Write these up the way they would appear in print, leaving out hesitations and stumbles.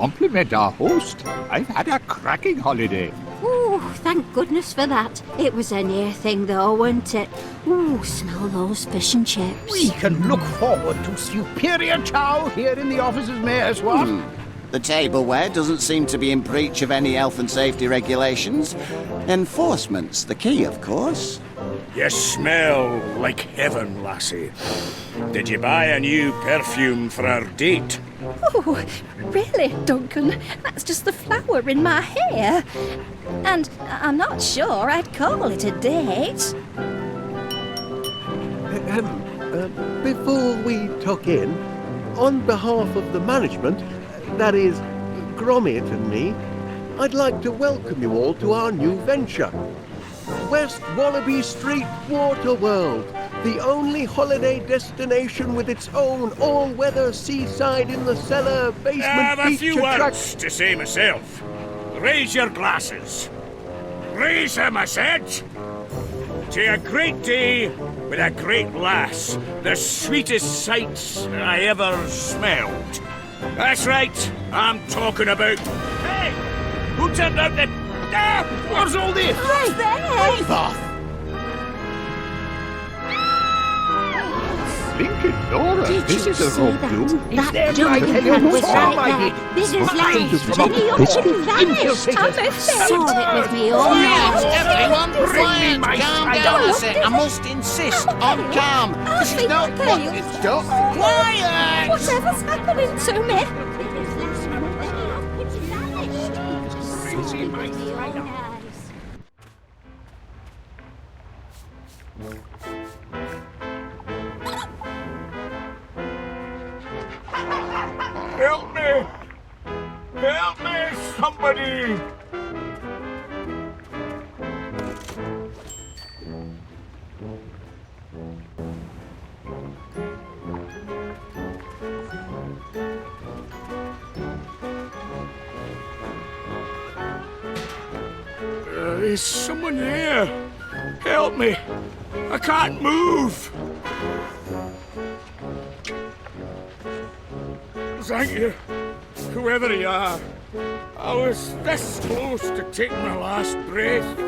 compliment our host. I've had a cracking holiday. Ooh, thank goodness for that. It was a near thing though, wasn't it? Ooh, smell those fish and chips. We can look forward to superior chow here in the officers' mess, what? The tableware doesn't seem to be in breach of any health and safety regulations. Enforcement's the key, of course. You smell like heaven, lassie. Did you buy a new perfume for our date? Oh, really, Duncan? That's just the flower in my hair. And I'm not sure I'd call it a date. Before we tuck in, on behalf of the management, that is, Gromit and me, I'd like to welcome you all to our new venture. West Wallaby Street Water World, the only holiday destination with its own all-weather seaside in the cellar basement I have a beach few words to say myself. Raise your glasses. Raise them, I said. To a great day with a great lass. The sweetest sights I ever smelled. That's right, I'm talking about... Hey! Who turned out the... Ah! What's all this? Right there! Leave off! Blinking Laura, Did this you is a see rope that? do. That them right Duncan there? man was Oh, right my there. God. This is Right. life. Jenny, you couldn't vanish. Infiltrators. Saw it with me all Quiet, night. everyone! Bring me Quiet! my Calm cider. down a sec. I must insist on calm. This is not what it's done. Quiet! Whatever's happening to me? Help me! Help me, somebody! Is someone there? Help me! I can't move! Thank you, whoever you are. I was this close to taking my last breath.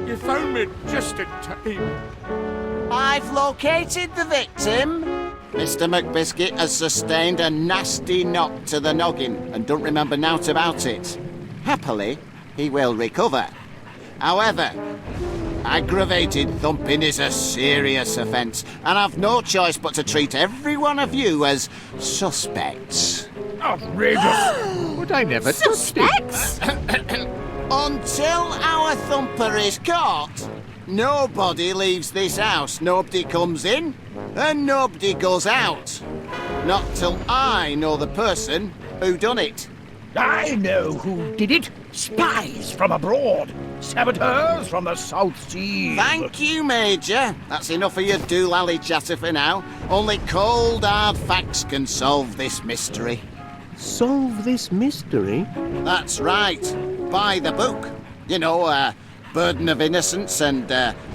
You found me just in time. I've located the victim. Mr. McBiscuit has sustained a nasty knock to the noggin and don't remember naught about it. Happily, he will recover. However, aggravated thumping is a serious offence, and I've no choice but to treat every one of you as suspects. Outrageous! But I never touched it. Suspects? Until our thumper is caught, nobody leaves this house. Nobody comes in, and nobody goes out. Not till I know the person who done it. I know who did it. Spies from abroad. Saboteurs from the South Sea. Thank you, Major. That's enough of your doolally chatter for now. Only cold, hard facts can solve this mystery. Solve this mystery? That's right. By the book. You know, burden of innocence and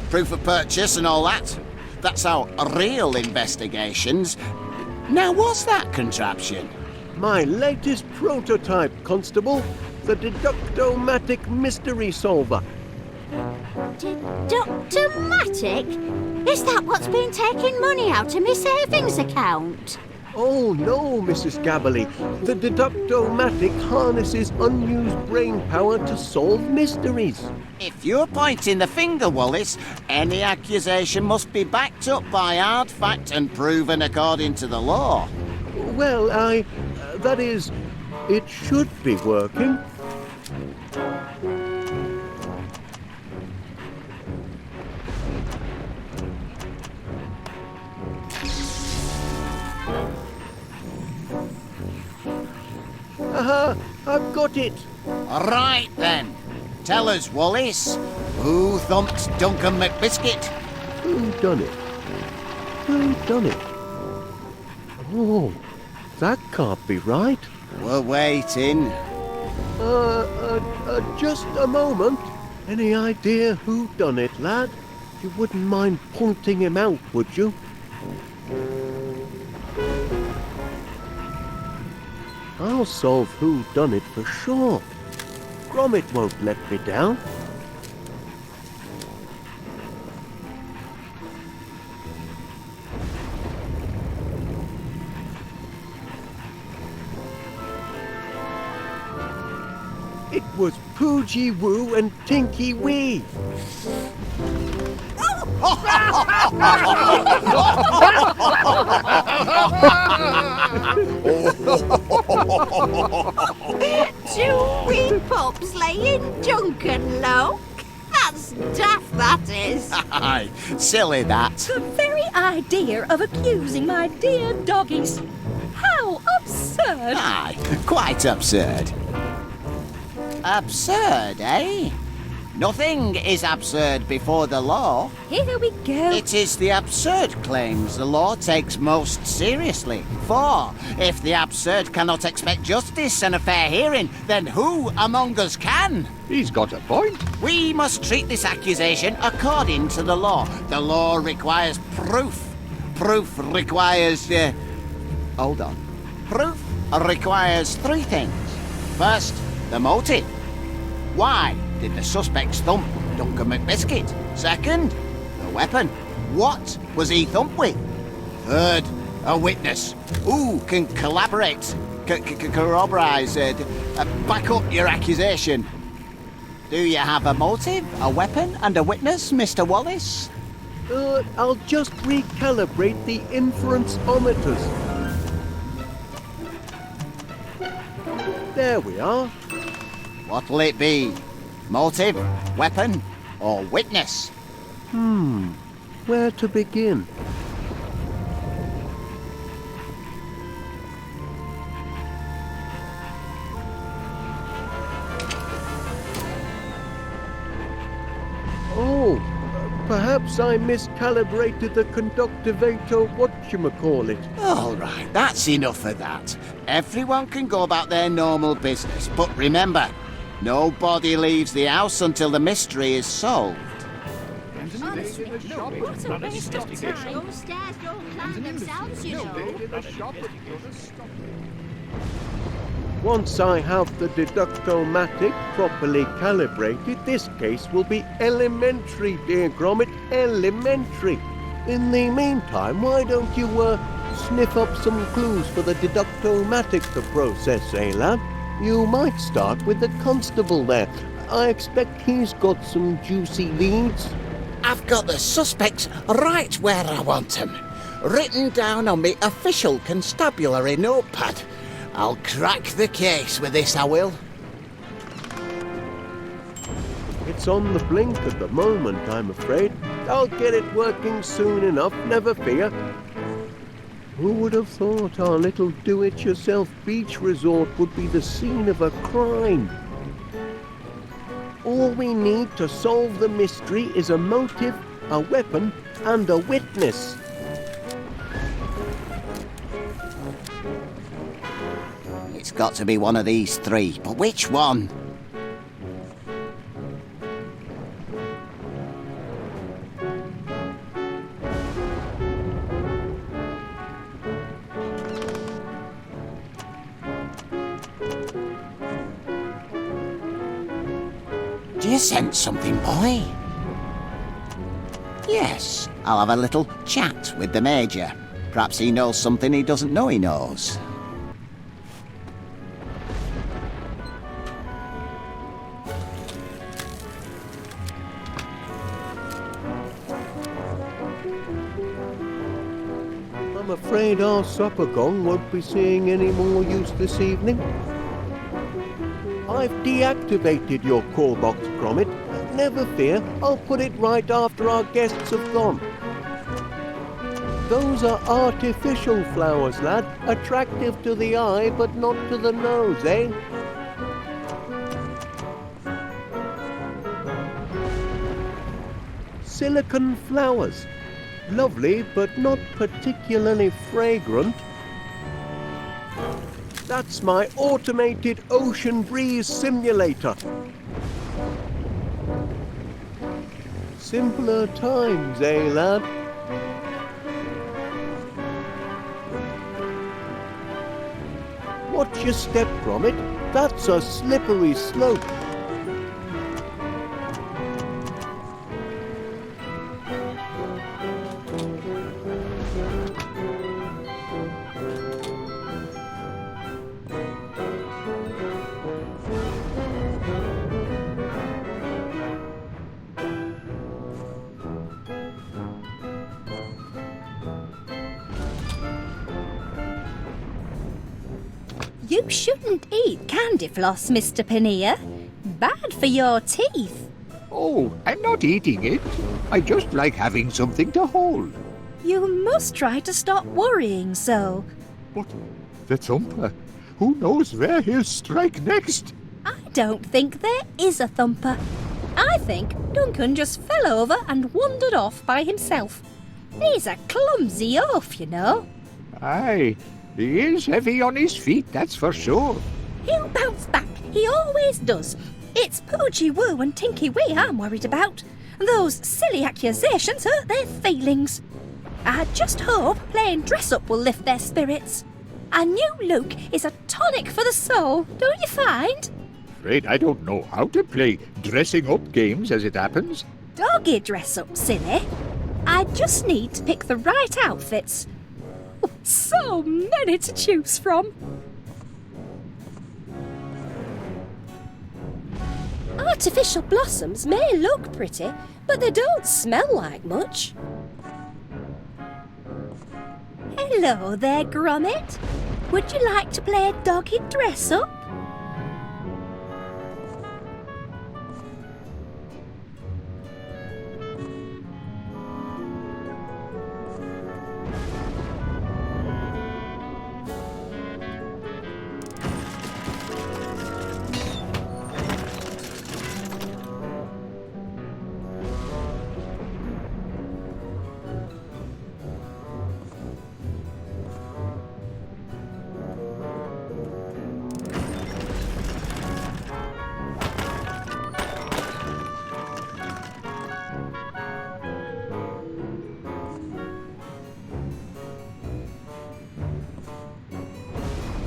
proof of purchase and all that. That's our real investigations. Now, what's that contraption? My latest prototype, Constable. The Deductomatic Mystery Solver. Deductomatic? Is that what's been taking money out of my savings account? Oh no, Mrs. Gabberly. The Deductomatic harnesses unused brain power to solve mysteries. If you're pointing the finger, Wallace, any accusation must be backed up by hard fact and proven according to the law. Well, that is, it should be working. Aha! I've got it! Right then. Tell us, Wallace, who thumped Duncan McBiscuit? Who done it? Who done it? Oh, that can't be right. We're waiting. Just a moment. Any idea who done it, lad? You wouldn't mind pointing him out, would you? I'll solve who done it for sure. Gromit won't let me down. It was Poogie Woo and Tinky Wee. Two wee pups laying junk and low. That's daft, that is. Aye, silly that. The very idea of accusing my dear doggies. How absurd! Aye, quite absurd. Absurd, eh? Nothing is absurd before the law. Here we go. It is the absurd claims the law takes most seriously. For if the absurd cannot expect justice and a fair hearing, then who among us can? He's got a point. We must treat this accusation according to the law. The law requires proof. Proof requires... hold on. Proof requires three things. First, the motive. Why did the suspects thump Duncan McBiscuit? Second, the weapon. What was he thumped with? Third, a witness. Who can collaborate, corroborate, back up your accusation? Do you have a motive, a weapon, and a witness, Mr. Wallace? I'll just recalibrate the inference-ometers. There we are. What'll it be? Motive, weapon, or witness? Where to begin? Oh, perhaps I miscalibrated the conductivator whatchamacallit. All right, that's enough of that. Everyone can go about their normal business, but remember, nobody leaves the house until the mystery is solved. What a waste of time. Those stairs don't climb themselves, you know. Once I have the deductomatic properly calibrated, this case will be elementary, dear Gromit, elementary. In the meantime, why don't you, sniff up some clues for the deductomatic to process, eh, lad? You might start with the constable there. I expect he's got some juicy leads. I've got the suspects right where I want them, written down on me official constabulary notepad. I'll crack the case with this, I will. It's on the blink at the moment, I'm afraid. I'll get it working soon enough, never fear. Who would have thought our little do-it-yourself beach resort would be the scene of a crime? All we need to solve the mystery is a motive, a weapon, and a witness. It's got to be one of these three, but which one? Do you sense something, boy? Yes, I'll have a little chat with the Major. Perhaps he knows something he doesn't know he knows. I'm afraid our supper gong won't be seeing any more use this evening. I've deactivated your call box, Gromit. Never fear, I'll put it right after our guests have gone. Those are artificial flowers, lad. Attractive to the eye, but not to the nose, eh? Silicon flowers. Lovely, but not particularly fragrant. That's my automated ocean breeze simulator. Simpler times, eh, lad? Watch your step, Gromit. That's a slippery slope. You shouldn't eat candy floss, Mr. Paneer. Bad for your teeth. Oh, I'm not eating it. I just like having something to hold. You must try to stop worrying so. But the thumper, who knows where he'll strike next? I don't think there is a thumper. I think Duncan just fell over and wandered off by himself. He's a clumsy oaf, you know. Aye, he is heavy on his feet, that's for sure. He'll bounce back. He always does. It's Poochie Woo and Tinky Wee I'm worried about. Those silly accusations hurt their feelings. I just hope playing dress-up will lift their spirits. A new look is a tonic for the soul, don't you find? Afraid I don't know how to play dressing up games as it happens. Doggy dress-up, silly. I just need to pick the right outfits. So many to choose from. Artificial blossoms may look pretty, but they don't smell like much. Hello there, Gromit. Would you like to play doggy dress-up?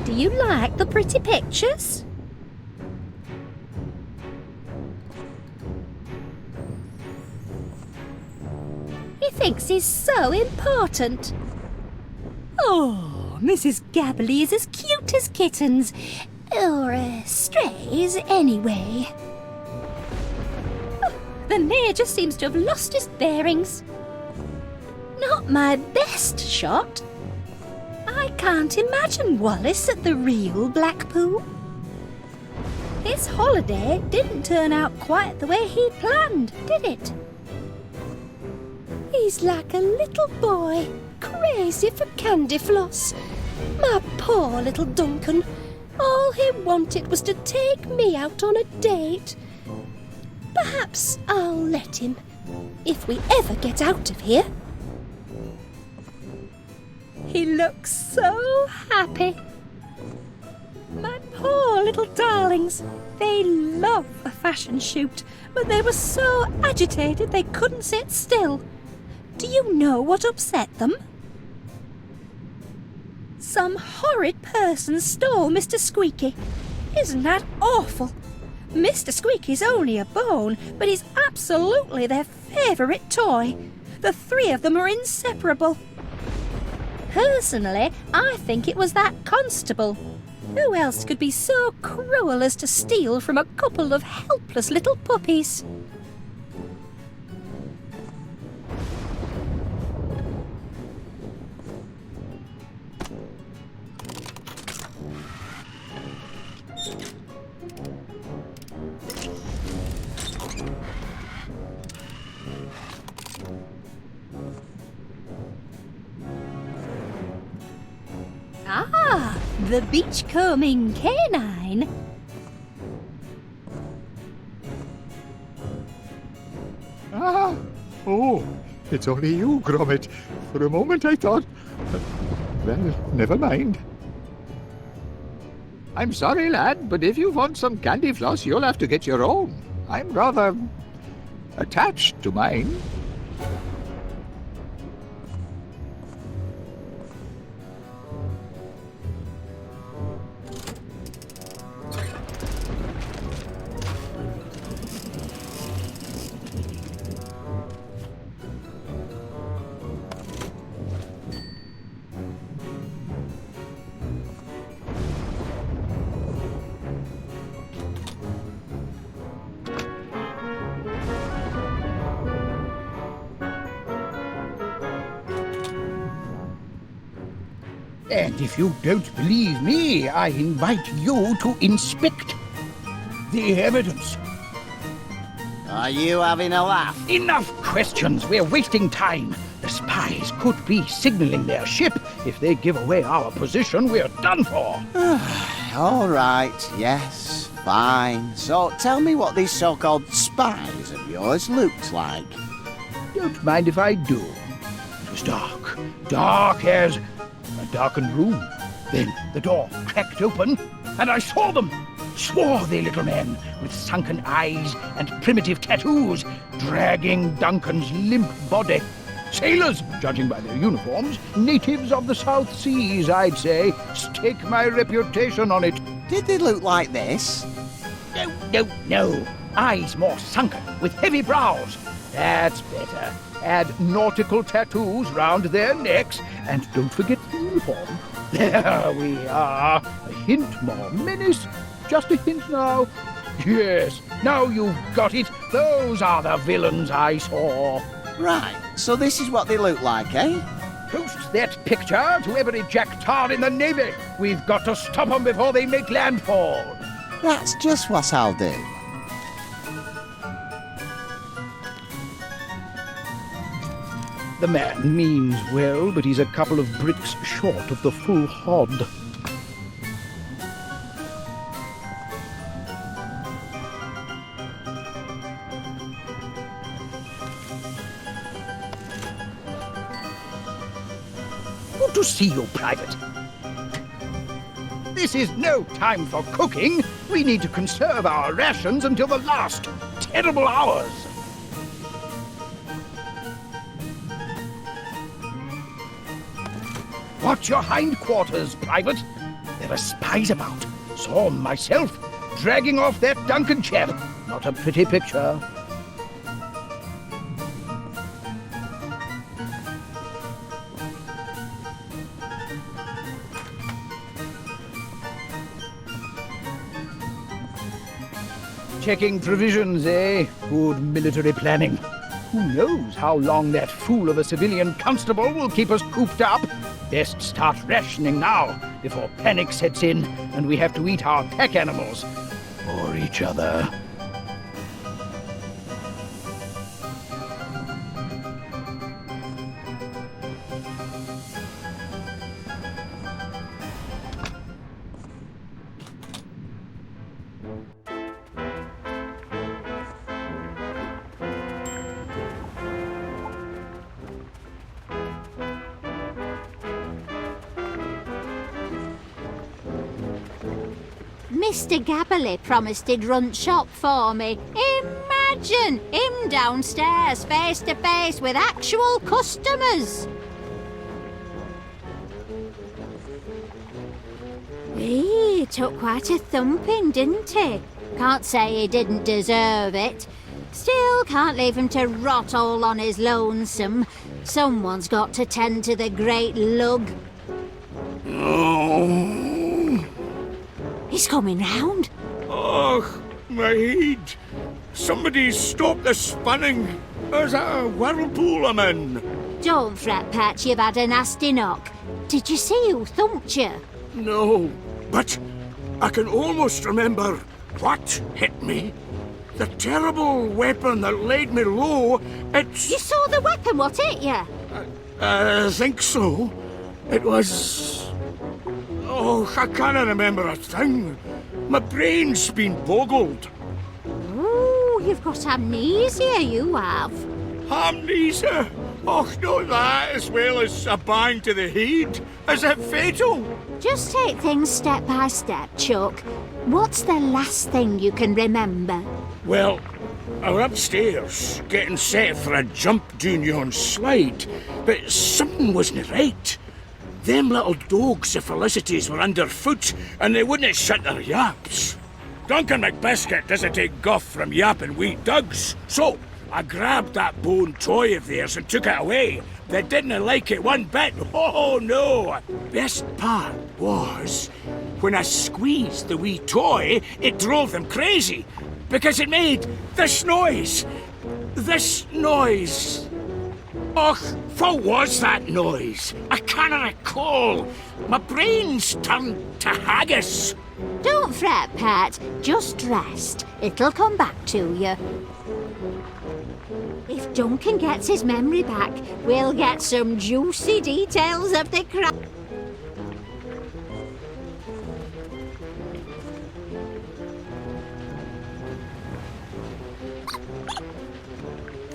Do you like the pretty pictures? He thinks he's so important. Oh, Mrs. Gabbly is as cute as kittens. Or strays, anyway. Oh, the Major seems to have lost his bearings. Not my best shot. I can't imagine Wallace at the real Blackpool. His holiday didn't turn out quite the way he planned, did it? He's like a little boy, crazy for candy floss. My poor little Duncan. All he wanted was to take me out on a date. Perhaps I'll let him, if we ever get out of here. He looks so happy. My poor little darlings. They love a fashion shoot, but they were so agitated they couldn't sit still. Do you know what upset them? Some horrid person stole Mr. Squeaky. Isn't that awful? Mr. Squeaky's only a bone, but he's absolutely their favourite toy. The three of them are inseparable. Personally, I think it was that constable. Who else could be so cruel as to steal from a couple of helpless little puppies? Ah, the beachcombing canine. Ah, oh, it's only you, Gromit. For a moment I thought... Well, never mind. I'm sorry, lad, but if you want some candy floss, you'll have to get your own. I'm rather... attached to mine. And if you don't believe me, I invite you to inspect the evidence. Are you having a laugh? Enough questions. We're wasting time. The spies could be signaling their ship. If they give away our position, we're done for. All right, yes, fine. So tell me what these so-called spies of yours looked like. Don't mind if I do. It was dark. Dark as a darkened room. Then the door cracked open, and I saw them. Swarthy little men with sunken eyes and primitive tattoos, dragging Duncan's limp body. Sailors, judging by their uniforms. Natives of the South Seas, I'd say. Stake my reputation on it. Did they look like this? No. Eyes more sunken, with heavy brows. That's better. Add nautical tattoos round their necks, and don't forget the uniform. There we are. A hint more menace. Just a hint now. Yes, now you've got it. Those are the villains I saw. Right, so this is what they look like, eh? Post that picture to every jack-tar in the Navy. We've got to stop them before they make landfall. That's just what I'll do. The man means well, but he's a couple of bricks short of the full hod. Good to see you, Private. This is no time for cooking. We need to conserve our rations until the last terrible hours. Watch your hindquarters, Private. There are spies about. Saw 'em myself, dragging off that Duncan chap. Not a pretty picture. Checking provisions, eh? Good military planning. Who knows how long that fool of a civilian constable will keep us cooped up? Best start rationing now, before panic sets in and we have to eat our pack animals. Or each other. Mr. Gabberley promised he'd run shop for me. Imagine him downstairs face to face with actual customers. He took quite a thumping, didn't he? Can't say he didn't deserve it. Still can't leave him to rot all on his lonesome. Someone's got to tend to the great lug. Oh. He's coming round. Oh, my head. Somebody stop the spinning. There's a whirlpool I'm in. Don't fret, Patch, you've had a nasty knock. Did you see who thumped you? No, but I can almost remember what hit me. The terrible weapon that laid me low, it's... You saw the weapon, what hit you? I think so. It was... Oh, I can't remember a thing. My brain's been boggled. Ooh, you've got amnesia, you have. Amnesia? Oh, not that as well as a bang to the head. Is it fatal? Just take things step by step, Chuck. What's the last thing you can remember? Well, I was upstairs, getting set for a jump down yon slide, but something wasn't right. Them little dogs of Felicity's were underfoot, and they wouldn't shut their yaps. Duncan McBiscuit doesn't take guff from yapping wee dugs, so I grabbed that bone toy of theirs and took it away. They didn't like it one bit. Oh, no. Best part was, when I squeezed the wee toy, it drove them crazy, because it made this noise. This noise. Och, what was that noise? I can't recall. My brain's turned to haggis. Don't fret, Pat. Just rest. It'll come back to you. If Duncan gets his memory back, we'll get some juicy details of the crime.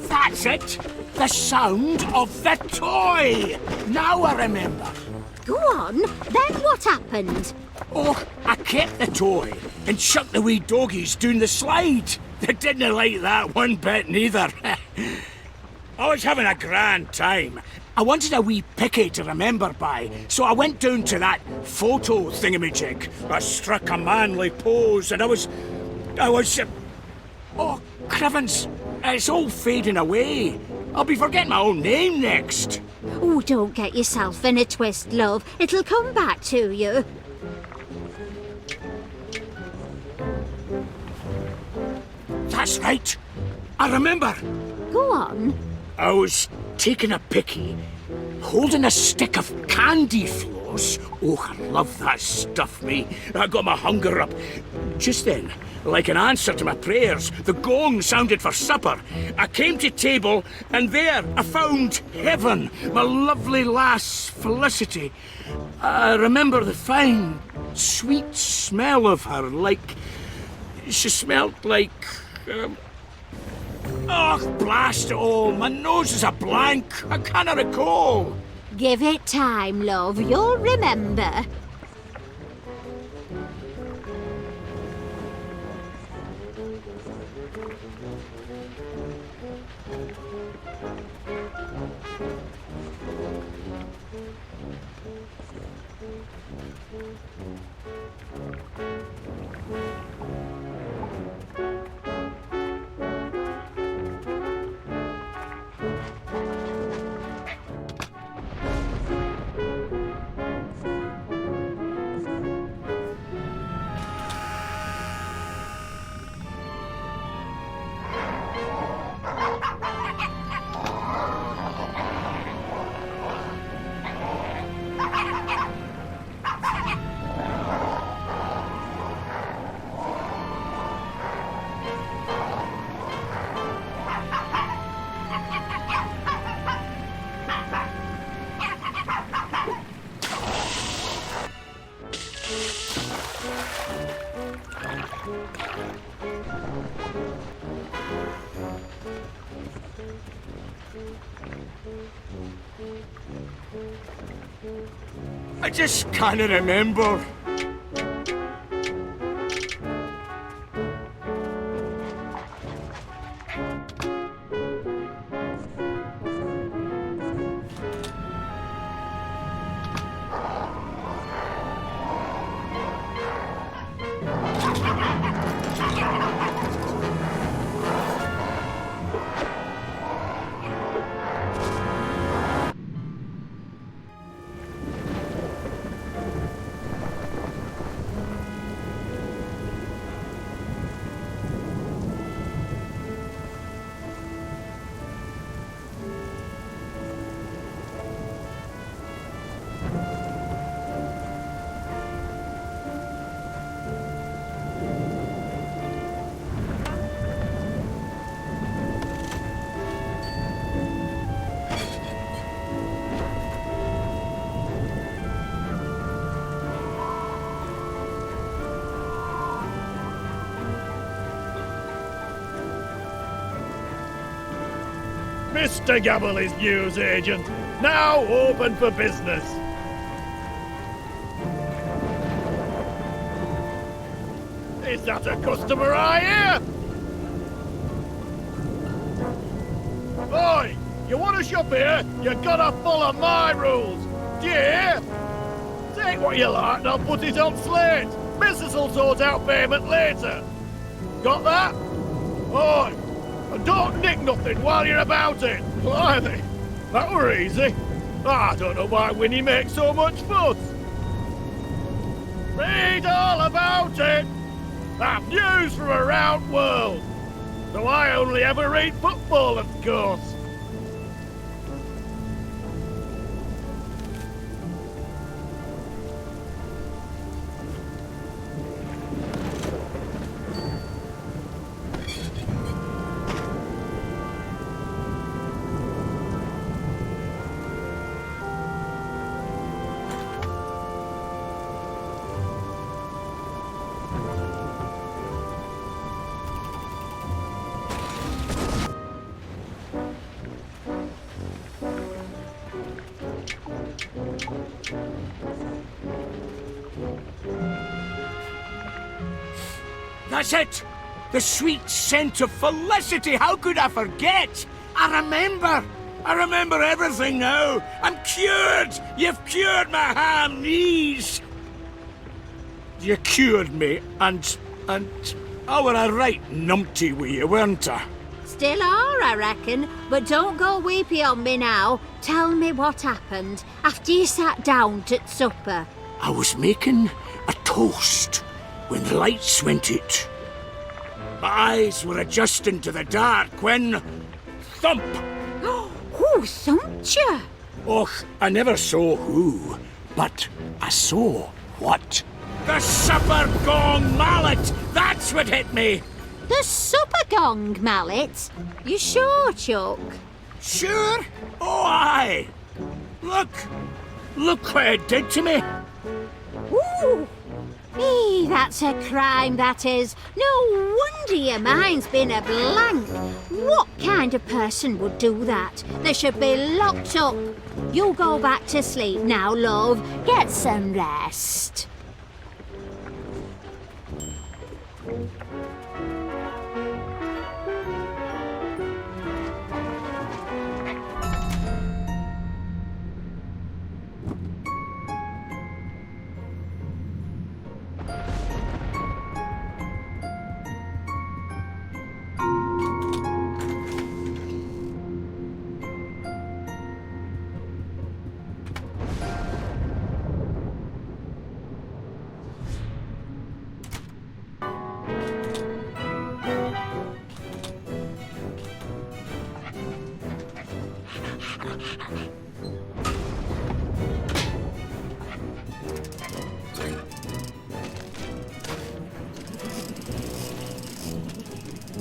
That's it! The sound of the toy! Now I remember. Go on, then what happened? Oh, I kept the toy and chucked the wee doggies down the slide. They didn't like that one bit neither. I was having a grand time. I wanted a wee picky to remember by, so I went down to that photo thingamajig. I struck a manly pose and I was... Oh, Crivens, it's all fading away. I'll be forgetting my own name next. Oh, don't get yourself in a twist, love. It'll come back to you. That's right. I remember. Go on. I was taking a picky, holding a stick of candy floss. Oh, I love that stuff, me. I got my hunger up. Just then, like an answer to my prayers, the gong sounded for supper. I came to table, and there I found Heaven, my lovely lass Felicity. I remember the fine, sweet smell of her, like... She smelled like... Oh, blast it all. My nose is a blank. I cannot recall. Give it time, love. You'll remember. I just can't remember. Mr. Gabble is news agent, now open for business. Is that a customer I hear? Oi, you want to shop here? You gotta follow my rules. Do you hear? Take what you like and I'll put it on slate. Business will sort out payment later. Got that? Oi! And don't nick nothing while you're about it. Blimey, that were easy. I don't know why Winnie makes so much fuss. Read all about it. I've news from around world. Though I only ever read football, of course. That's it! The sweet scent of felicity, how could I forget? I remember everything now. I'm cured! You've cured my ham knees! You cured me, and I were a right numpty with you, weren't I? Still are, I reckon, but don't go weepy on me now. Tell me what happened after you sat down at supper. I was making a toast when the lights went out. My eyes were adjusting to the dark when... thump! Who thumped you? Och, I never saw who, but I saw what. The supper gong mallet! That's what hit me! The supper gong mallet? You sure, Chuck? Sure? Oh, aye! Look what it did to me! Ooh! That's a crime, that is. No wonder your mind's been a blank. What kind of person would do that? They should be locked up. You go back to sleep now, love. Get some rest.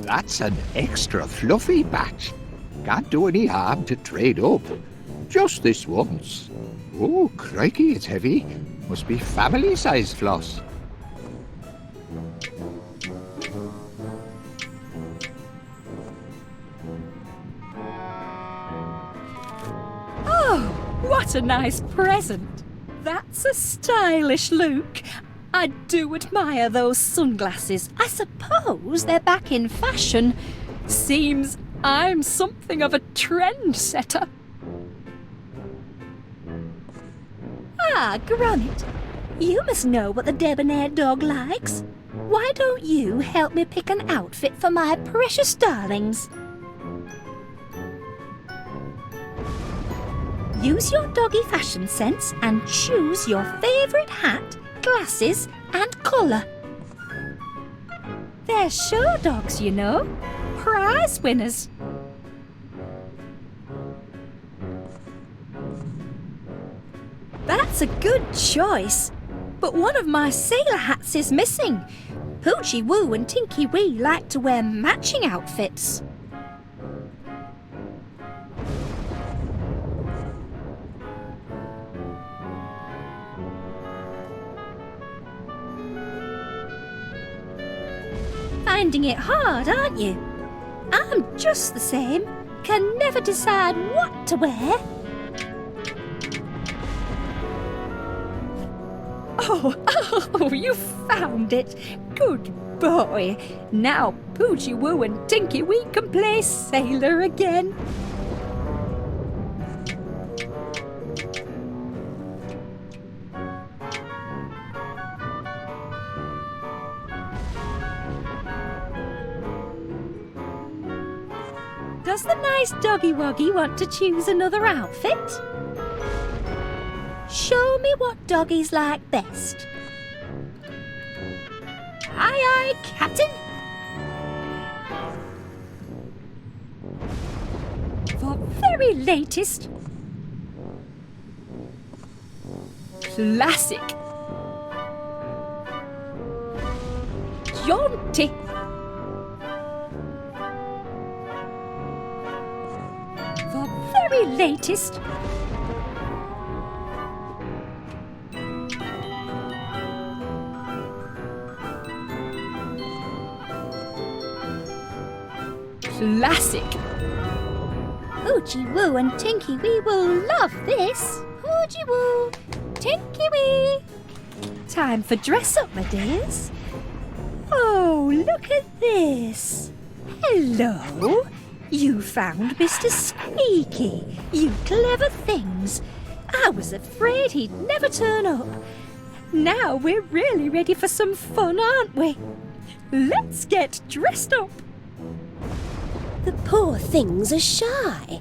That's an extra fluffy batch. Can't do any harm to trade up. Just this once. Oh, crikey, it's heavy. Must be family-size floss. Oh, what a nice present. That's a stylish look. I do admire those sunglasses. I suppose they're back in fashion. Seems I'm something of a trendsetter. Ah, Gromit, you must know what the debonair dog likes. Why don't you help me pick an outfit for my precious darlings? Use your doggy fashion sense and choose your favourite hat, glasses and collar. They're show dogs, you know. Prize winners. That's a good choice. But one of my sailor hats is missing. Poochie Woo and Tinky Wee like to wear matching outfits. Finding it hard, aren't you? I'm just the same. Can never decide what to wear. Oh, you found it. Good boy. Now Poochie Woo and Tinky Wee can play sailor again. Does the nice doggy woggy want to choose another outfit? Show me what doggies like best. Aye, aye, Captain. For very latest. Classic. Jaunty. For very latest. Classic. Poochie Woo and Tinky Wee will love this. Poochie Woo, Tinky Wee. Time for dress up, my dears. Oh, look at this. Hello. You found Mr. Squeaky. You clever things. I was afraid he'd never turn up. Now we're really ready for some fun, aren't we? Let's get dressed up. The poor things are shy.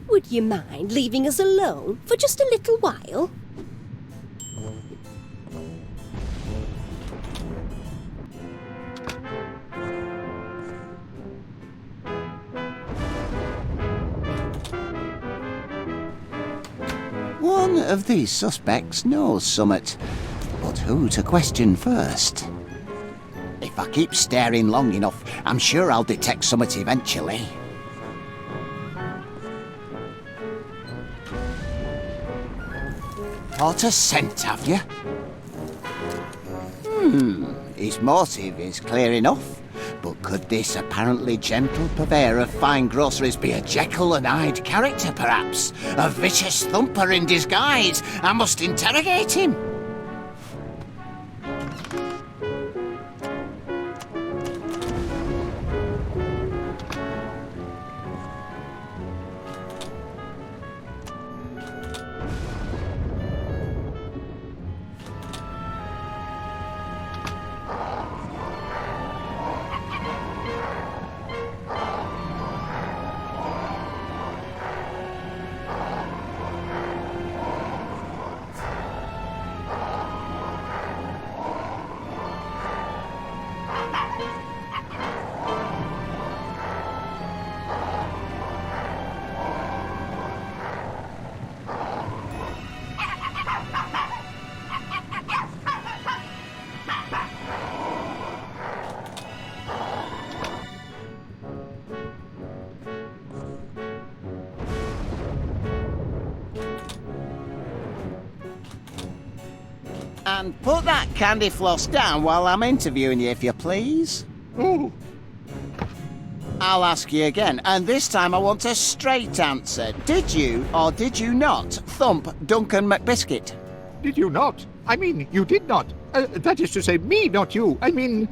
Would you mind leaving us alone for just a little while? One of these suspects knows summit, but who to question first? If I keep staring long enough, I'm sure I'll detect summit eventually. Caught a scent, have you? His motive is clear enough. But could this apparently gentle purveyor of fine groceries be a Jekyll and Hyde character, perhaps? A vicious thumper in disguise? I must interrogate him. And put that candy floss down while I'm interviewing you, if you please. Oh, I'll ask you again, and this time I want a straight answer. Did you, or did you not, thump Duncan McBiscuit? did you not? I mean, you did not. That is to say, me, not you. I mean,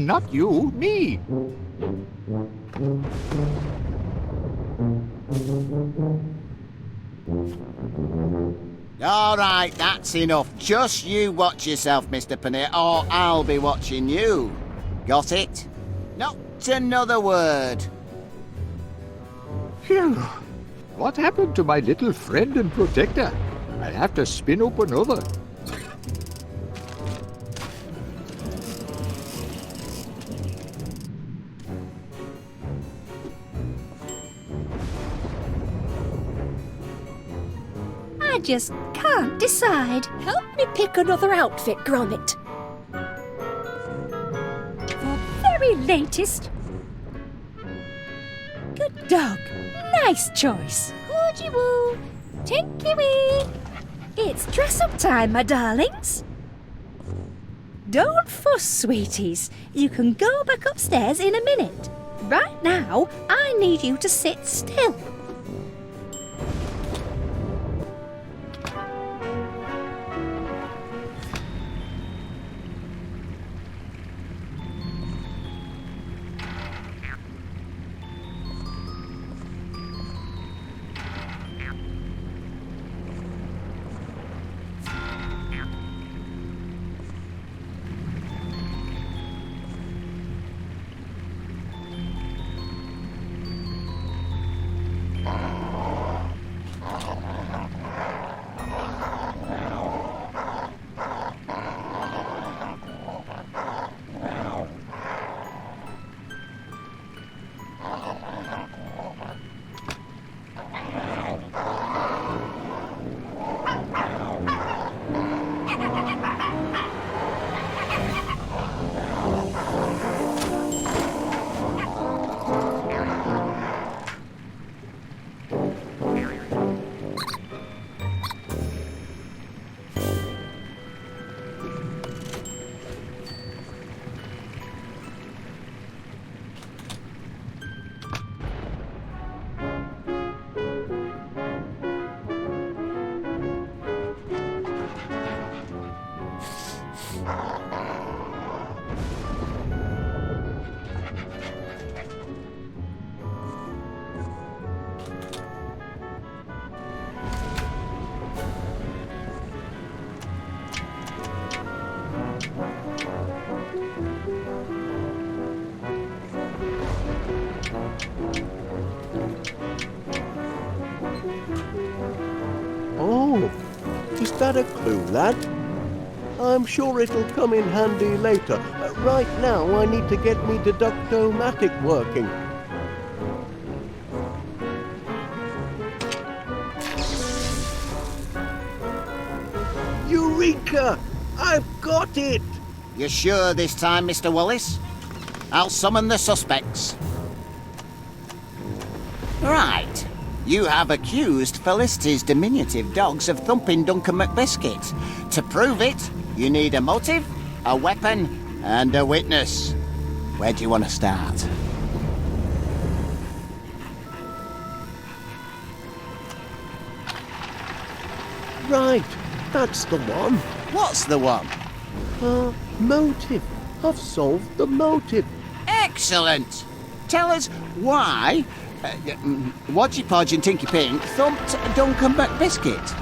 not you, me. All right, that's enough. Just you watch yourself, Mr. Paneer, or I'll be watching you. Got it? Not another word. Phew. What happened to my little friend and protector? I'll have to spin open over. I just can't decide. Help me pick another outfit, Gromit. The very latest. Good dog. Nice choice. Woody woo. Tinky wee. It's dress up time, my darlings. Don't fuss, sweeties. You can go back upstairs in a minute. Right now, I need you to sit still. Oh, is that a clue, lad? I'm sure it'll come in handy later. Right now, I need to get me deductomatic working. Eureka! I've got it! You sure this time, Mr. Wallace? I'll summon the suspects. Right. You have accused Felicity's diminutive dogs of thumping Duncan McBiscuit. To prove it, you need a motive, a weapon, and a witness. Where do you want to start? Right, that's the one. What's the one? Motive. I've solved the motive. Excellent! Tell us why Wodgy Podge and Tinky Pink thumped Duncan McBiscuit.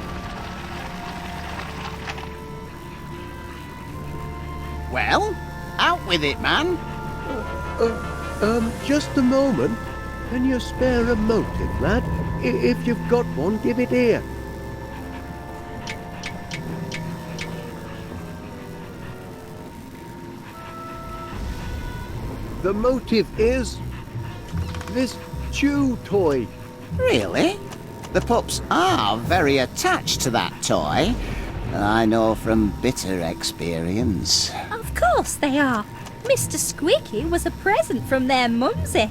Well, out with it, man. Just a moment. Can you spare a motive, lad? If you've got one, give it here. The motive is this chew toy. Really? The pups are very attached to that toy. I know from bitter experience. Of course they are. Mr. Squeaky was a present from their mumsy.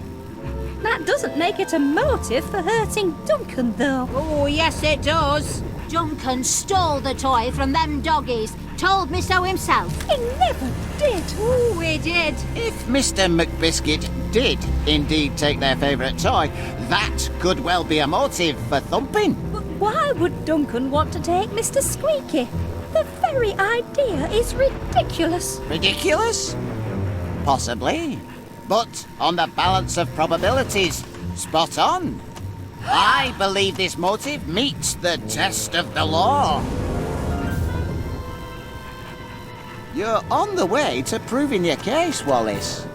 That doesn't make it a motive for hurting Duncan, though. Oh, yes, it does. Duncan stole the toy from them doggies. Told me so himself. He never did. Oh, he did. If Mr. McBiscuit did indeed take their favourite toy, that could well be a motive for thumping. But why would Duncan want to take Mr. Squeaky? The very idea is ridiculous. Ridiculous? Possibly. But on the balance of probabilities, spot on. I believe this motive meets the test of the law. You're on the way to proving your case, Wallace.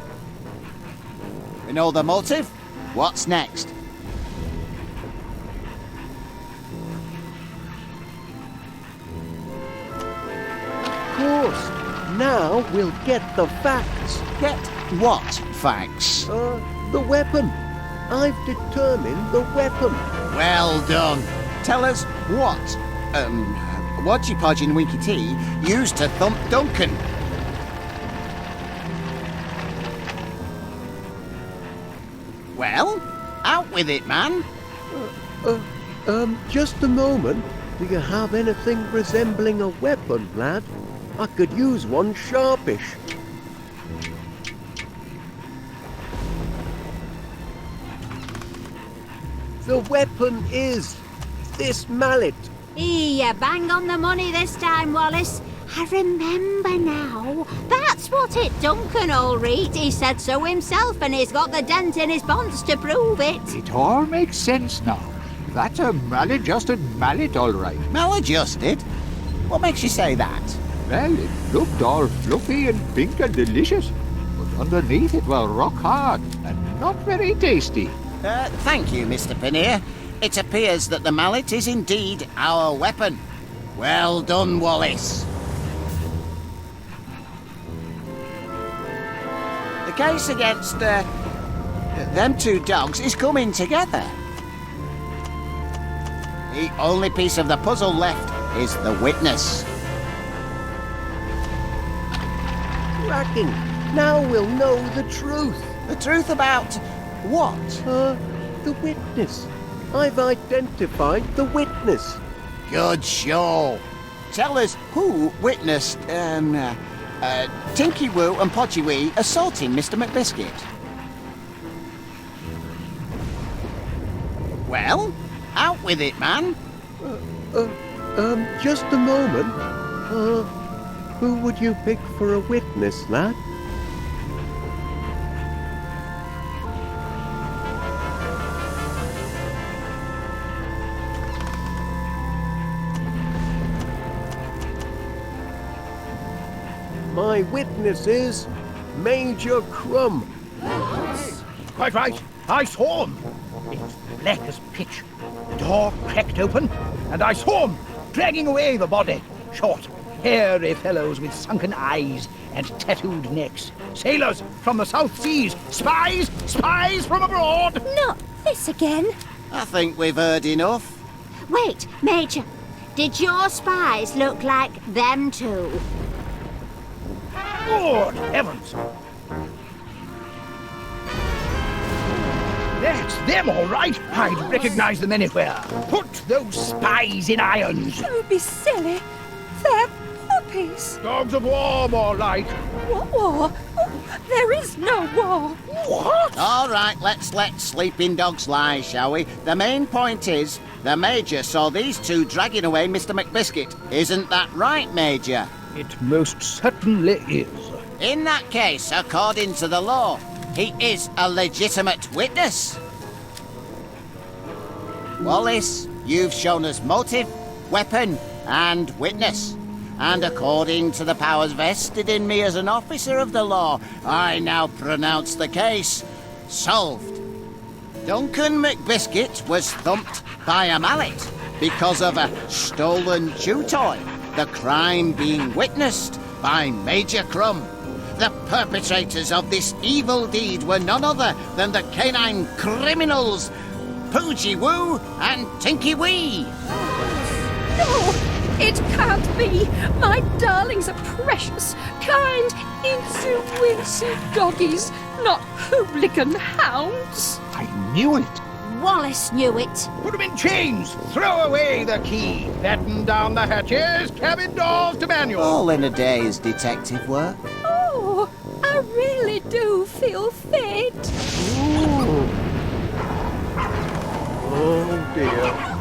We know the motive. What's next? Of course. Now we'll get the facts. Get what facts? The weapon. I've determined the weapon. Well done. Tell us what, Wodgy Podge and Winky T used to thump Duncan. Well, out with it, man. Just a moment. Do you have anything resembling a weapon, lad? I could use one sharpish. The weapon is this mallet. You bang on the money this time, Wallace. I remember now. That's what it Duncan, all right. He said so himself, and he's got the dent in his bonds to prove it. It all makes sense now. That's a maladjusted mallet, all right. Maladjusted? What makes you say that? Well, it looked all fluffy and pink and delicious, but underneath it was rock hard and not very tasty. Thank you, Mr. Pinnear. It appears that the mallet is indeed our weapon. Well done, Wallace. The case against them two dogs is coming together. The only piece of the puzzle left is the witness. Cracking. Now we'll know the truth. The truth about what? The witness. I've identified the witness. Good show. Tell us who witnessed, Tinky Woo and Podgy Wee assaulting Mr. McBiscuit. Well, out with it, man. Just a moment. Who would you pick for a witness, lad? My witness is Major Crumb. Quite right. I saw him. It was black as pitch. The door cracked open, and I saw him dragging away the body. Short, hairy fellows with sunken eyes and tattooed necks. Sailors from the South Seas. Spies! Spies from abroad! Not this again. I think we've heard enough. Wait, Major. Did your spies look like them two? Good heavens! That's them, all right. I'd recognize them anywhere. Put those spies in irons. Don't be silly. They're puppies. Dogs of war, more like. What war? Oh, there is no war. What? All right, let's let sleeping dogs lie, shall we? The main point is, the Major saw these two dragging away Mr. McBiscuit. Isn't that right, Major? It most certainly is. In that case, according to the law, he is a legitimate witness. Wallace, you've shown us motive, weapon, and witness. And according to the powers vested in me as an officer of the law, I now pronounce the case solved. Duncan McBiscuit was thumped by a mallet because of a stolen chew toy, the crime being witnessed by Major Crumb. The perpetrators of this evil deed were none other than the canine criminals Poogie Woo and Tinky Wee. No, it can't be. My darlings are precious, kind, incy-wincy doggies, not hooligan hounds. I knew it. Wallace knew it. Put them in chains. Throw away the key. Batten down the hatches. Cabin doors to manual. All in a day's detective work. Oh, I really do feel fit. Oh dear.